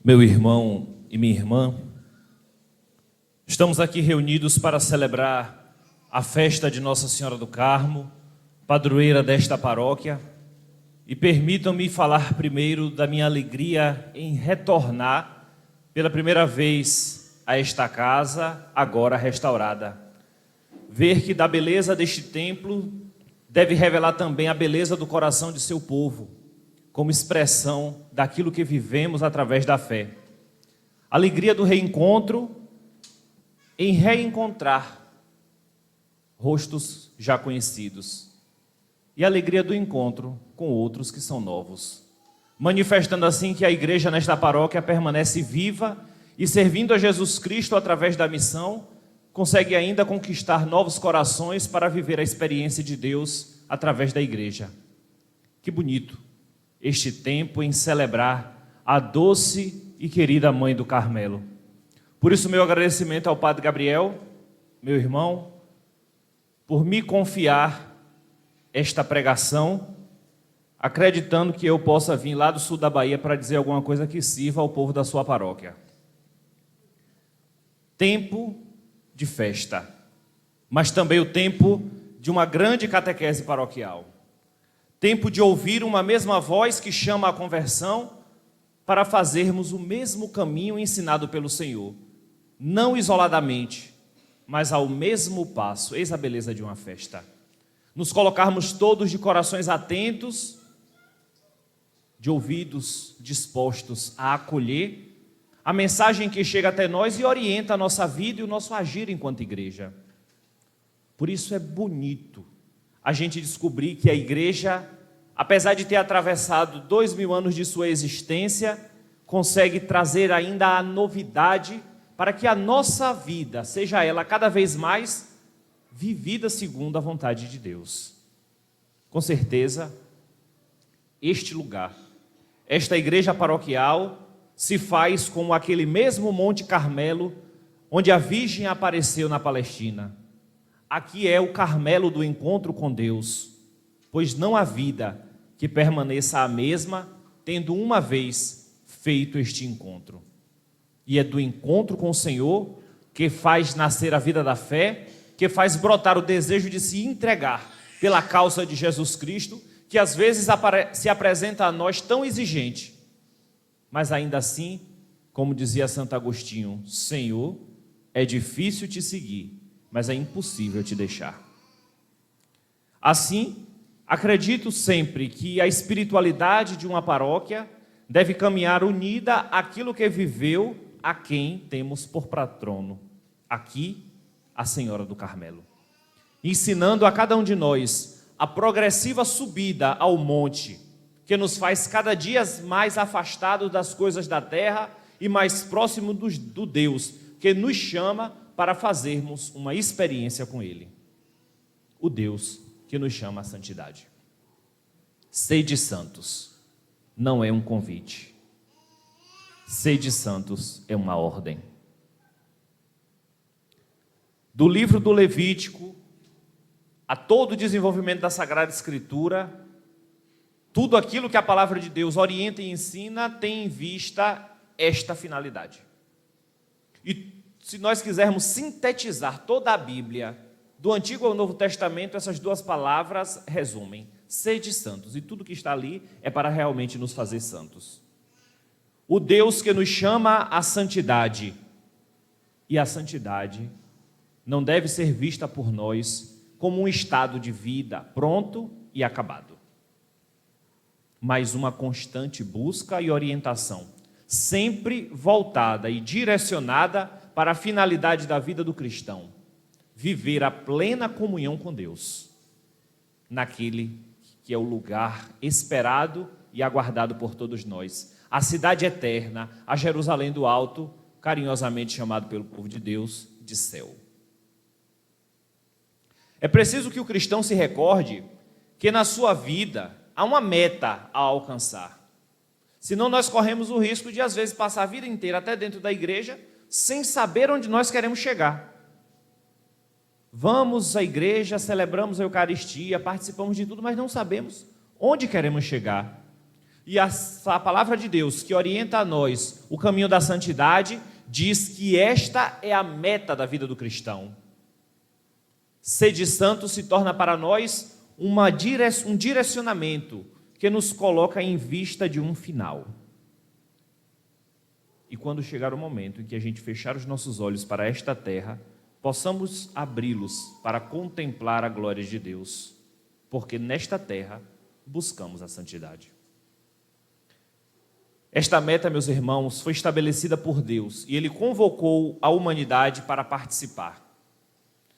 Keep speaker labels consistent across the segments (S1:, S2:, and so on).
S1: Meu irmão e minha irmã, estamos aqui reunidos para celebrar a festa de Nossa Senhora do Carmo, padroeira desta paróquia, e permitam-me falar primeiro da minha alegria em retornar pela primeira vez a esta casa, agora restaurada. Ver que da beleza deste templo deve revelar também a beleza do coração de seu povo, como expressão daquilo que vivemos através da fé. Alegria do reencontro em reencontrar rostos já conhecidos. E alegria do encontro com outros que são novos. Manifestando assim que a igreja nesta paróquia permanece viva e servindo a Jesus Cristo através da missão, consegue ainda conquistar novos corações para viver a experiência de Deus através da igreja. Que bonito este tempo em celebrar a doce e querida Mãe do Carmelo. Por isso, meu agradecimento ao Padre Gabriel, meu irmão, por me confiar esta pregação, acreditando que eu possa vir lá do sul da Bahia para dizer alguma coisa que sirva ao povo da sua paróquia. Tempo de festa, mas também o tempo de uma grande catequese paroquial. Tempo de ouvir uma mesma voz que chama à conversão para fazermos o mesmo caminho ensinado pelo Senhor, não isoladamente, mas ao mesmo passo. Eis a beleza de uma festa. Nos colocarmos todos de corações atentos, de ouvidos dispostos a acolher a mensagem que chega até nós e orienta a nossa vida e o nosso agir enquanto igreja. Por isso é bonito a gente descobrir que a igreja, apesar de ter atravessado 2000 anos de sua existência, consegue trazer ainda a novidade para que a nossa vida, seja ela cada vez mais vivida segundo a vontade de Deus. Com certeza, este lugar, esta igreja paroquial, se faz como aquele mesmo Monte Carmelo, onde a Virgem apareceu na Palestina. Aqui é o Carmelo do encontro com Deus, pois não há vida que permaneça a mesma, tendo uma vez feito este encontro. E é do encontro com o Senhor que faz nascer a vida da fé, que faz brotar o desejo de se entregar pela causa de Jesus Cristo, que às vezes se apresenta a nós tão exigente, mas ainda assim, como dizia Santo Agostinho, Senhor, é difícil te seguir, mas é impossível te deixar. Assim, acredito sempre que a espiritualidade de uma paróquia deve caminhar unida àquilo que viveu a quem temos por patrono, aqui, a Senhora do Carmelo, ensinando a cada um de nós a progressiva subida ao monte, que nos faz cada dia mais afastados das coisas da terra e mais próximo do Deus, que nos chama para fazermos uma experiência com Ele. O Deus que nos chama à santidade. Sede santos não é um convite. Sede santos é uma ordem. Do livro do Levítico a todo o desenvolvimento da Sagrada Escritura, tudo aquilo que a palavra de Deus orienta e ensina tem em vista esta finalidade. E se nós quisermos sintetizar toda a Bíblia, do Antigo ao Novo Testamento, essas duas palavras resumem: sede santos. E tudo que está ali é para realmente nos fazer santos. O Deus que nos chama à santidade. E a santidade não deve ser vista por nós como um estado de vida pronto e acabado, mas uma constante busca e orientação, sempre voltada e direcionada para a finalidade da vida do cristão: viver a plena comunhão com Deus, naquele que é o lugar esperado e aguardado por todos nós, a cidade eterna, a Jerusalém do Alto, carinhosamente chamado pelo povo de Deus de céu. É preciso que o cristão se recorde que na sua vida há uma meta a alcançar. Senão nós corremos o risco de às vezes passar a vida inteira até dentro da igreja sem saber onde nós queremos chegar. Vamos à igreja, celebramos a Eucaristia, participamos de tudo, mas não sabemos onde queremos chegar. E a palavra de Deus, que orienta a nós o caminho da santidade, diz que esta é a meta da vida do cristão. Ser de santo se torna para nós um direcionamento que nos coloca em vista de um final. E quando chegar o momento em que a gente fechar os nossos olhos para esta terra, possamos abri-los para contemplar a glória de Deus, porque nesta terra buscamos a santidade. Esta meta, meus irmãos, foi estabelecida por Deus e Ele convocou a humanidade para participar.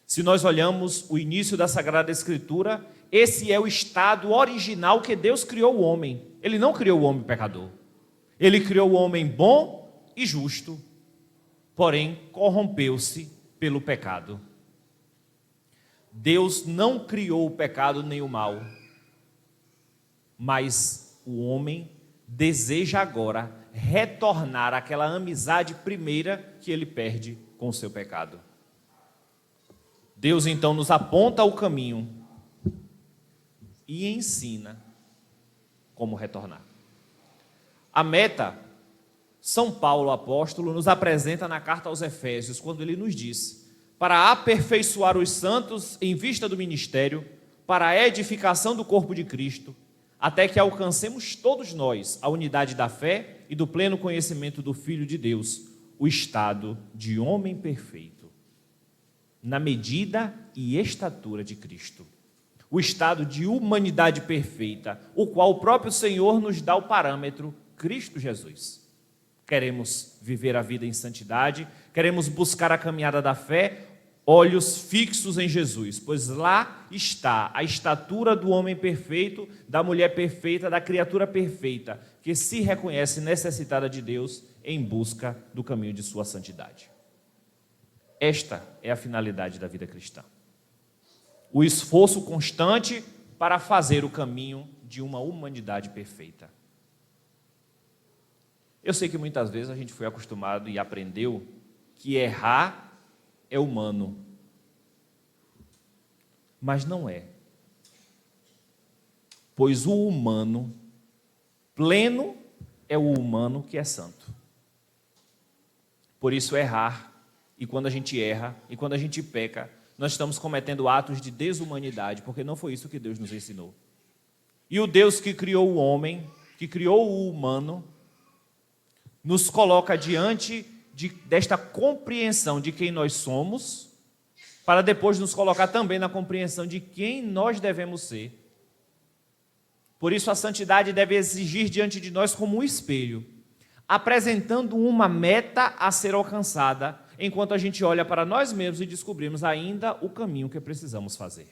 S1: Se nós olhamos o início da Sagrada Escritura, esse é o estado original que Deus criou o homem. Ele não criou o homem pecador. Ele criou o homem bom e justo, porém corrompeu-se pelo pecado. Deus não criou o pecado nem o mal, mas o homem deseja agora retornar àquela amizade primeira que ele perde com o seu pecado. Deus então nos aponta o caminho e ensina como retornar. A meta, São Paulo, apóstolo, nos apresenta na carta aos Efésios, quando ele nos diz: para aperfeiçoar os santos em vista do ministério, para a edificação do corpo de Cristo, até que alcancemos todos nós a unidade da fé e do pleno conhecimento do Filho de Deus, o estado de homem perfeito, na medida e estatura de Cristo. O estado de humanidade perfeita, o qual o próprio Senhor nos dá o parâmetro, Cristo Jesus. Queremos viver a vida em santidade, queremos buscar a caminhada da fé, olhos fixos em Jesus, pois lá está a estatura do homem perfeito, da mulher perfeita, da criatura perfeita, que se reconhece necessitada de Deus em busca do caminho de sua santidade. Esta é a finalidade da vida cristã. O esforço constante para fazer o caminho de uma humanidade perfeita. Eu sei que muitas vezes a gente foi acostumado e aprendeu que errar é humano, mas não é. Pois o humano pleno é o humano que é santo. Por isso errar, e quando a gente erra, e quando a gente peca, nós estamos cometendo atos de desumanidade, porque não foi isso que Deus nos ensinou. E o Deus que criou o homem, que criou o humano, nos coloca diante desta compreensão de quem nós somos, para depois nos colocar também na compreensão de quem nós devemos ser. Por isso a santidade deve exigir diante de nós como um espelho, apresentando uma meta a ser alcançada, enquanto a gente olha para nós mesmos e descobrimos ainda o caminho que precisamos fazer.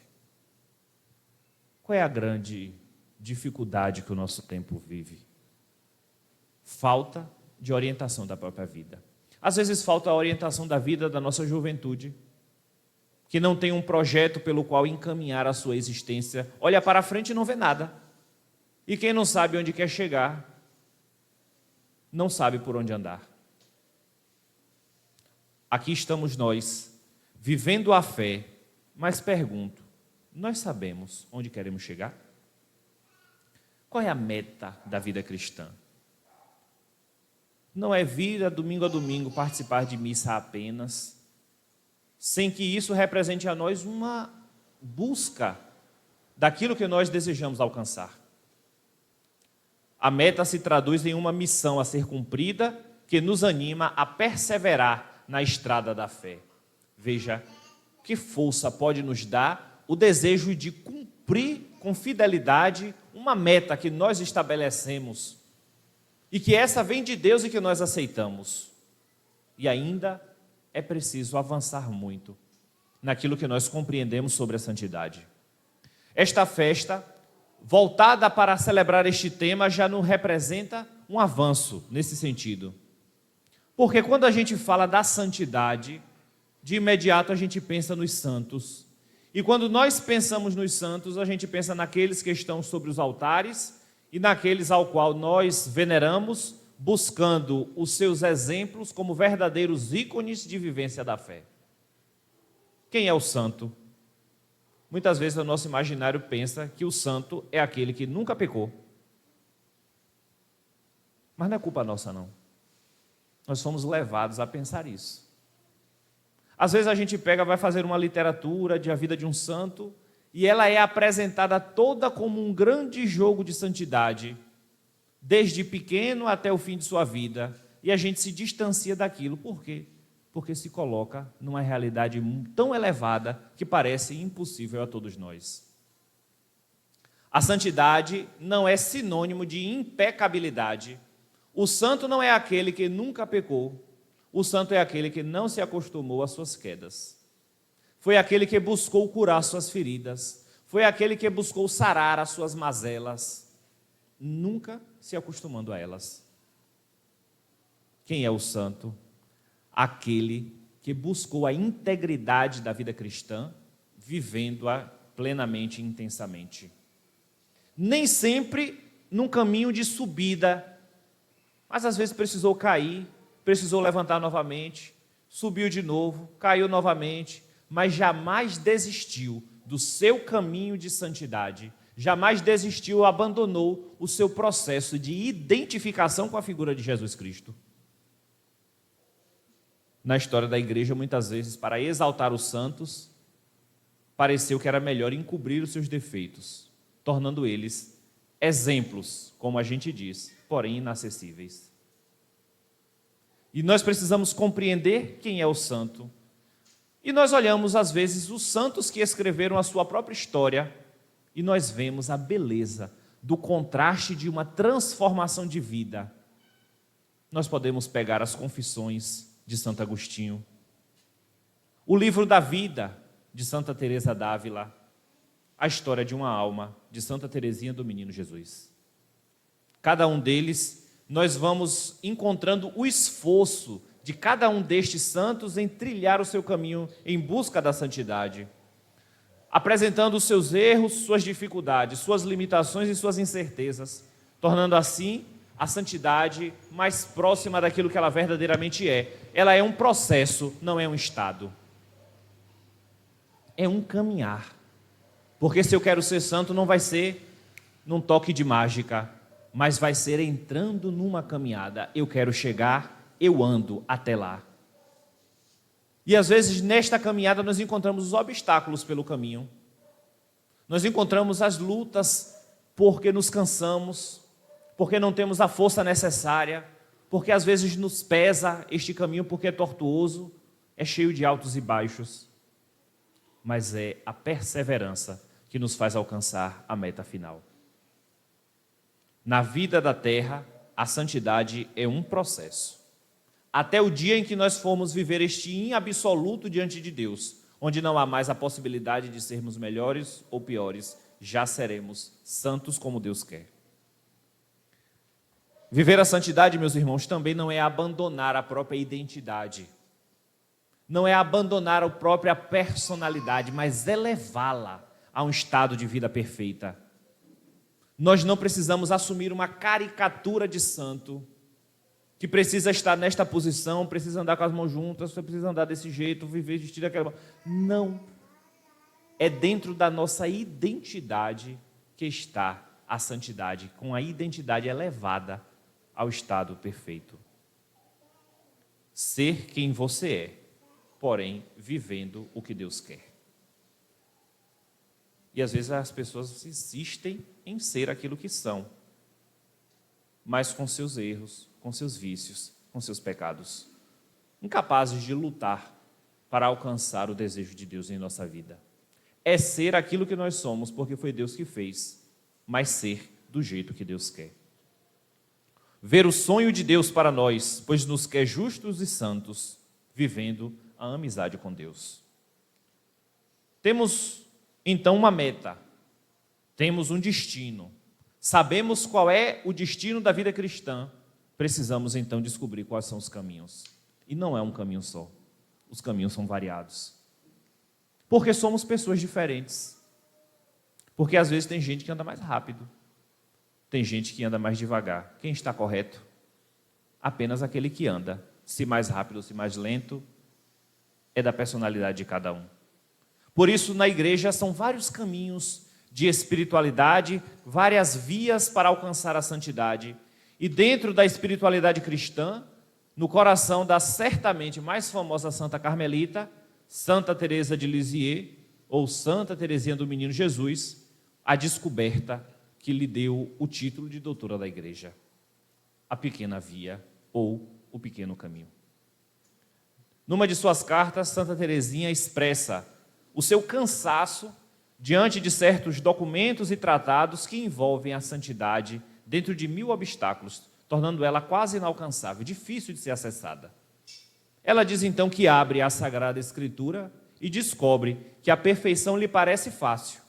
S1: Qual é a grande dificuldade que o nosso tempo vive? Falta de orientação da própria vida. Às vezes falta a orientação da vida da nossa juventude, que não tem um projeto pelo qual encaminhar a sua existência, olha para frente e não vê nada. E quem não sabe onde quer chegar, não sabe por onde andar. Aqui estamos nós, vivendo a fé, mas pergunto, nós sabemos onde queremos chegar? Qual é a meta da vida cristã? Não é vir a domingo participar de missa apenas, sem que isso represente a nós uma busca daquilo que nós desejamos alcançar. A meta se traduz em uma missão a ser cumprida que nos anima a perseverar na estrada da fé. Veja, que força pode nos dar o desejo de cumprir com fidelidade uma meta que nós estabelecemos e que essa vem de Deus e que nós aceitamos. E ainda é preciso avançar muito naquilo que nós compreendemos sobre a santidade. Esta festa, voltada para celebrar este tema, já não representa um avanço nesse sentido. Porque quando a gente fala da santidade, de imediato a gente pensa nos santos. E quando nós pensamos nos santos, a gente pensa naqueles que estão sobre os altares e naqueles ao qual nós veneramos, buscando os seus exemplos como verdadeiros ícones de vivência da fé. Quem é o santo? Muitas vezes o nosso imaginário pensa que o santo é aquele que nunca pecou. Mas não é culpa nossa, não. Nós fomos levados a pensar isso. Às vezes a gente vai fazer uma literatura de a vida de um santo e ela é apresentada toda como um grande jogo de santidade, desde pequeno até o fim de sua vida, e a gente se distancia daquilo. Por quê? Porque se coloca numa realidade tão elevada que parece impossível a todos nós. A santidade não é sinônimo de impecabilidade. O santo não é aquele que nunca pecou. O santo é aquele que não se acostumou às suas quedas. Foi aquele que buscou curar suas feridas. Foi aquele que buscou sarar as suas mazelas, nunca se acostumando a elas. Quem é o santo? Aquele que buscou a integridade da vida cristã, vivendo-a plenamente e intensamente. Nem sempre num caminho de subida, mas às vezes precisou cair, precisou levantar novamente, subiu de novo, caiu novamente, mas jamais desistiu do seu caminho de santidade, jamais desistiu ou abandonou o seu processo de identificação com a figura de Jesus Cristo. Na história da igreja, muitas vezes, para exaltar os santos, pareceu que era melhor encobrir os seus defeitos, tornando eles exemplos, como a gente diz, porém inacessíveis. E nós precisamos compreender quem é o santo. E nós olhamos, às vezes, os santos que escreveram a sua própria história e nós vemos a beleza do contraste de uma transformação de vida. Nós podemos pegar as Confissões de Santo Agostinho, o livro da vida de Santa Teresa d'Ávila, a história de uma alma de Santa Teresinha do Menino Jesus. Cada um deles, nós vamos encontrando o esforço de cada um destes santos em trilhar o seu caminho em busca da santidade, apresentando os seus erros, suas dificuldades, suas limitações e suas incertezas, tornando assim a santidade mais próxima daquilo que ela verdadeiramente é. Ela é um processo, não é um estado. É um caminhar. Porque se eu quero ser santo, não vai ser num toque de mágica, mas vai ser entrando numa caminhada. Eu quero chegar, eu ando até lá. E às vezes nesta caminhada nós encontramos os obstáculos pelo caminho. Nós encontramos as lutas porque nos cansamos, porque não temos a força necessária, porque às vezes nos pesa este caminho porque é tortuoso, é cheio de altos e baixos. Mas é a perseverança que nos faz alcançar a meta final. Na vida da terra, a santidade é um processo. Até o dia em que nós formos viver este absoluto diante de Deus, onde não há mais a possibilidade de sermos melhores ou piores, já seremos santos como Deus quer. Viver a santidade, meus irmãos, também não é abandonar a própria identidade. Não é abandonar a própria personalidade, mas elevá-la a um estado de vida perfeita. Nós não precisamos assumir uma caricatura de santo, que precisa estar nesta posição, precisa andar com as mãos juntas, precisa andar desse jeito, viver vestido daquela forma. Não. É dentro da nossa identidade que está a santidade, com a identidade elevada ao estado perfeito. Ser quem você é, porém vivendo o que Deus quer. E às vezes as pessoas insistem em ser aquilo que são, mas com seus erros, com seus vícios, com seus pecados, incapazes de lutar para alcançar o desejo de Deus em nossa vida. É ser aquilo que nós somos, porque foi Deus que fez, mas ser do jeito que Deus quer. Ver o sonho de Deus para nós, pois nos quer justos e santos, vivendo a amizade com Deus. Temos então uma meta, temos um destino, sabemos qual é o destino da vida cristã, precisamos então descobrir quais são os caminhos. E não é um caminho só, os caminhos são variados. Porque somos pessoas diferentes. Porque às vezes tem gente que anda mais rápido, tem gente que anda mais devagar. Quem está correto? Apenas aquele que anda, se mais rápido ou se mais lento, é da personalidade de cada um. Por isso, na igreja, são vários caminhos de espiritualidade, várias vias para alcançar a santidade. E dentro da espiritualidade cristã, no coração da certamente mais famosa Santa Carmelita, Santa Teresa de Lisieux, ou Santa Teresinha do Menino Jesus, a descoberta que lhe deu o título de doutora da Igreja, a pequena via ou o pequeno caminho. Numa de suas cartas, Santa Teresinha expressa o seu cansaço diante de certos documentos e tratados que envolvem a santidade dentro de 1000 obstáculos, tornando ela quase inalcançável, difícil de ser acessada. Ela diz então que abre a Sagrada Escritura e descobre que a perfeição lhe parece fácil.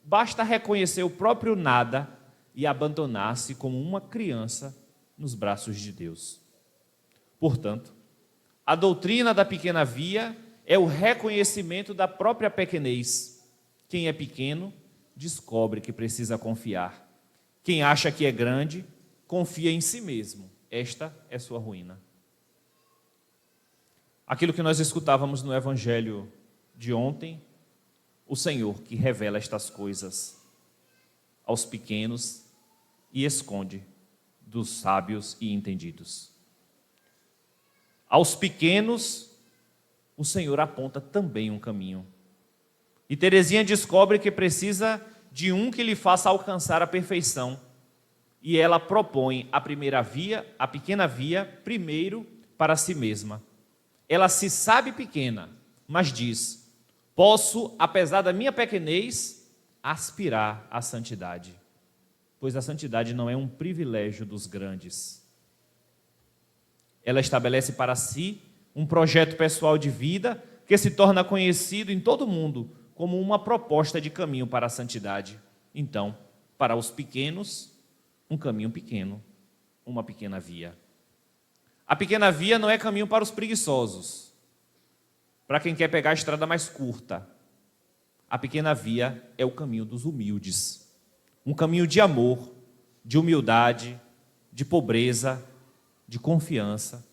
S1: Basta reconhecer o próprio nada e abandonar-se como uma criança nos braços de Deus. Portanto, a doutrina da pequena via é o reconhecimento da própria pequenez. Quem é pequeno descobre que precisa confiar. Quem acha que é grande, confia em si mesmo. Esta é sua ruína. Aquilo que nós escutávamos no Evangelho de ontem, o Senhor que revela estas coisas aos pequenos e esconde dos sábios e entendidos. Aos pequenos, o Senhor aponta também um caminho. E Teresinha descobre que precisa de um que lhe faça alcançar a perfeição. E ela propõe a primeira via, a pequena via, primeiro para si mesma. Ela se sabe pequena, mas diz: posso, apesar da minha pequenez, aspirar à santidade. Pois a santidade não é um privilégio dos grandes. Ela estabelece para si um projeto pessoal de vida que se torna conhecido em todo o mundo como uma proposta de caminho para a santidade. Então, para os pequenos, um caminho pequeno, uma pequena via. A pequena via não é caminho para os preguiçosos, para quem quer pegar a estrada mais curta. A pequena via é o caminho dos humildes, um caminho de amor, de humildade, de pobreza, de confiança,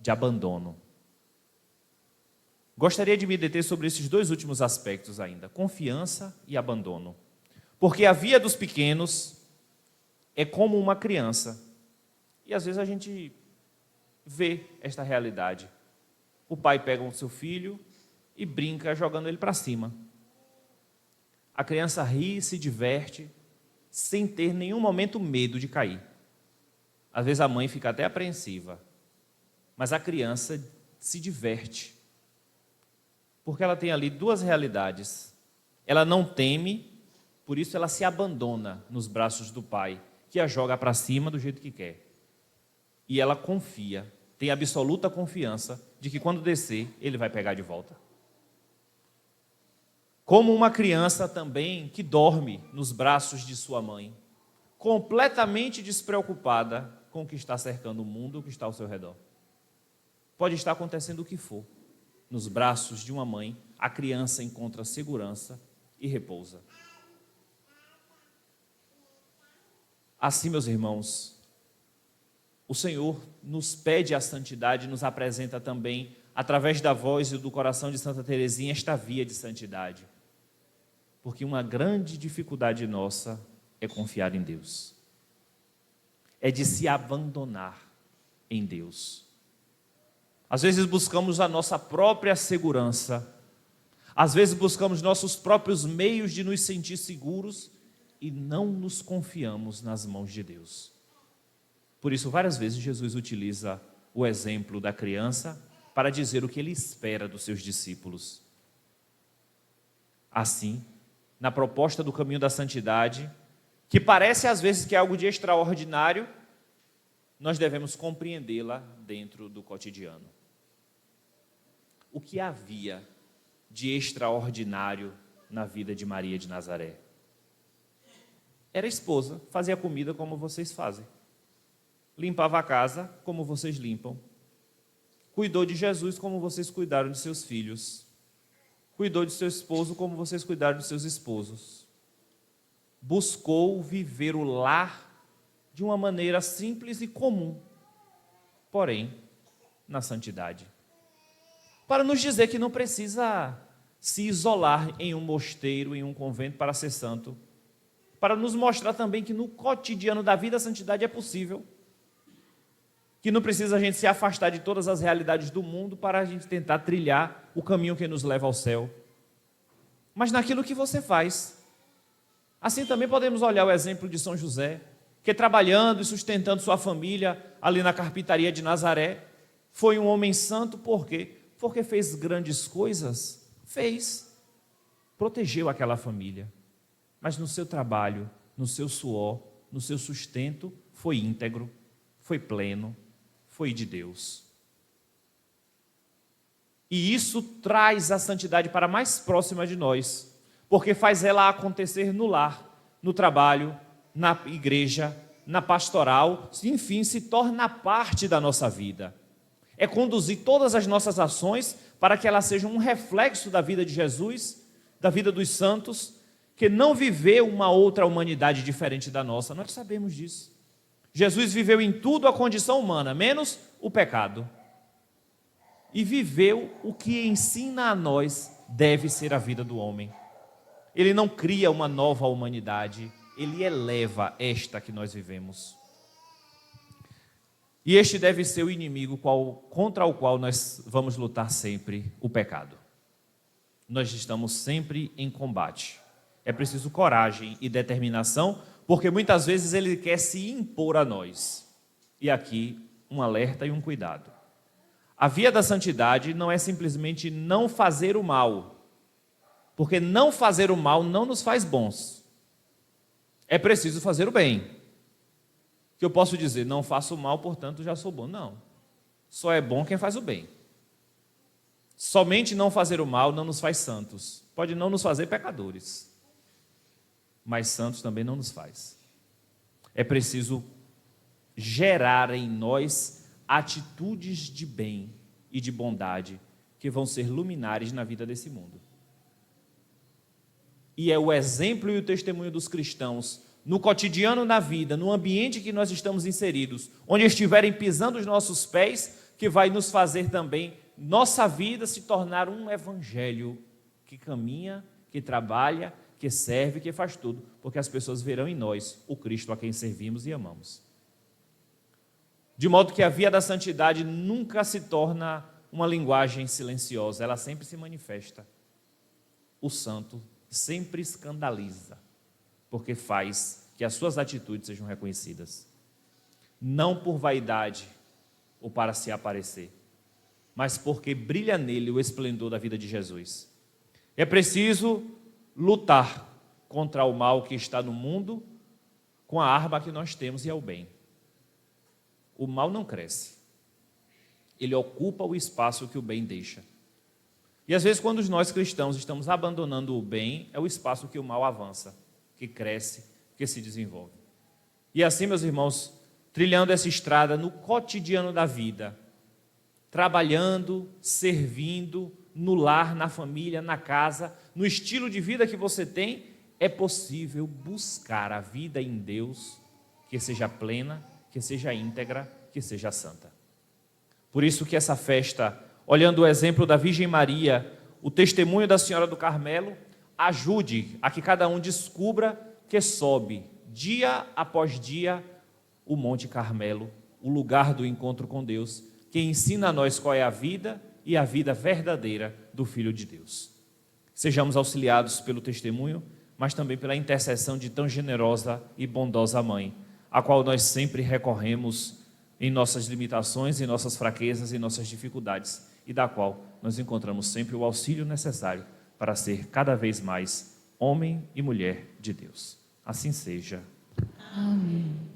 S1: de abandono. Gostaria de me deter sobre esses dois últimos aspectos ainda, confiança e abandono. Porque a via dos pequenos é como uma criança. E às vezes a gente vê esta realidade. O pai pega o seu filho e brinca jogando ele para cima. A criança ri e se diverte sem ter nenhum momento medo de cair. Às vezes a mãe fica até apreensiva, mas a criança se diverte, porque ela tem ali duas realidades. Ela não teme, por isso ela se abandona nos braços do pai, que a joga para cima do jeito que quer. E ela confia, tem absoluta confiança de que quando descer, ele vai pegar de volta. Como uma criança também que dorme nos braços de sua mãe, completamente despreocupada com o que está cercando o mundo, o que está ao seu redor. Pode estar acontecendo o que for. Nos braços de uma mãe, a criança encontra segurança e repousa. Assim, meus irmãos, o Senhor nos pede a santidade e nos apresenta também, através da voz e do coração de Santa Teresinha, esta via de santidade. Porque uma grande dificuldade nossa é confiar em Deus. É de se abandonar em Deus. Às vezes buscamos a nossa própria segurança. Às vezes buscamos nossos próprios meios de nos sentir seguros e não nos confiamos nas mãos de Deus. Por isso, várias vezes Jesus utiliza o exemplo da criança para dizer o que ele espera dos seus discípulos. Assim, na proposta do caminho da santidade, que parece às vezes que é algo de extraordinário, nós devemos compreendê-la dentro do cotidiano. O que havia de extraordinário na vida de Maria de Nazaré? Era esposa, fazia comida como vocês fazem. Limpava a casa como vocês limpam. Cuidou de Jesus como vocês cuidaram de seus filhos. Cuidou de seu esposo como vocês cuidaram de seus esposos. Buscou viver o lar de uma maneira simples e comum, porém, na santidade. Para nos dizer que não precisa se isolar em um mosteiro, em um convento para ser santo. Para nos mostrar também que no cotidiano da vida a santidade é possível. que não precisa a gente se afastar de todas as realidades do mundo para a gente tentar trilhar o caminho que nos leva ao céu, mas naquilo que você faz. Assim também podemos olhar o exemplo de São José, que trabalhando e sustentando sua família ali na carpintaria de Nazaré, foi um homem santo. Por quê? Porque fez grandes coisas, protegeu aquela família, mas no seu trabalho, no seu suor, no seu sustento, foi íntegro, foi pleno, foi de Deus. E isso traz a santidade para mais próxima de nós, porque faz ela acontecer no lar, no trabalho, na igreja, na pastoral, enfim, se torna parte da nossa vida. É conduzir todas as nossas ações para que elas sejam um reflexo da vida de Jesus, da vida dos santos, que não viveu uma outra humanidade diferente da nossa. Nós sabemos disso. Jesus viveu em tudo a condição humana, menos o pecado. E viveu o que ensina a nós deve ser a vida do homem. Ele não cria uma nova humanidade, ele eleva esta que nós vivemos. E este deve ser o inimigo contra o qual nós vamos lutar sempre, o pecado. Nós estamos sempre em combate. É preciso coragem e determinação, porque muitas vezes ele quer se impor a nós. E aqui, um alerta e um cuidado. A via da santidade não é simplesmente não fazer o mal, porque não fazer o mal não nos faz bons. É preciso fazer o bem. Que eu posso dizer, não faço o mal, portanto já sou bom. Não. Só é bom quem faz o bem. Somente não fazer o mal não nos faz santos. Pode não nos fazer pecadores, mas santos também não nos faz. É preciso gerar em nós atitudes de bem e de bondade que vão ser luminares na vida desse mundo. E é o exemplo e o testemunho dos cristãos no cotidiano da vida, no ambiente que nós estamos inseridos, onde estiverem pisando os nossos pés, que vai nos fazer também nossa vida se tornar um evangelho que caminha, que trabalha, que serve, que faz tudo, porque as pessoas verão em nós o Cristo a quem servimos e amamos. De modo que a via da santidade nunca se torna uma linguagem silenciosa, ela sempre se manifesta. O santo sempre escandaliza, porque faz que as suas atitudes sejam reconhecidas. Não por vaidade ou para se aparecer, mas porque brilha nele o esplendor da vida de Jesus. É preciso lutar contra o mal que está no mundo com a arma que nós temos, e é o bem. O mal não cresce. Ele ocupa o espaço que o bem deixa. E às vezes, quando nós cristãos estamos abandonando o bem, é o espaço que o mal avança, que cresce, que se desenvolve. E assim, meus irmãos, trilhando essa estrada no cotidiano da vida, trabalhando, servindo, no lar, na família, na casa, no estilo de vida que você tem, é possível buscar a vida em Deus, que seja plena, que seja íntegra, que seja santa. Por isso que essa festa, olhando o exemplo da Virgem Maria, o testemunho da Senhora do Carmelo, ajude a que cada um descubra que sobe, dia após dia, o Monte Carmelo, o lugar do encontro com Deus, que ensina a nós qual é a vida e a vida verdadeira do Filho de Deus. Sejamos auxiliados pelo testemunho, mas também pela intercessão de tão generosa e bondosa Mãe, a qual nós sempre recorremos em nossas limitações, em nossas fraquezas e nossas dificuldades, e da qual nós encontramos sempre o auxílio necessário para ser cada vez mais homem e mulher de Deus. Assim seja.
S2: Amém.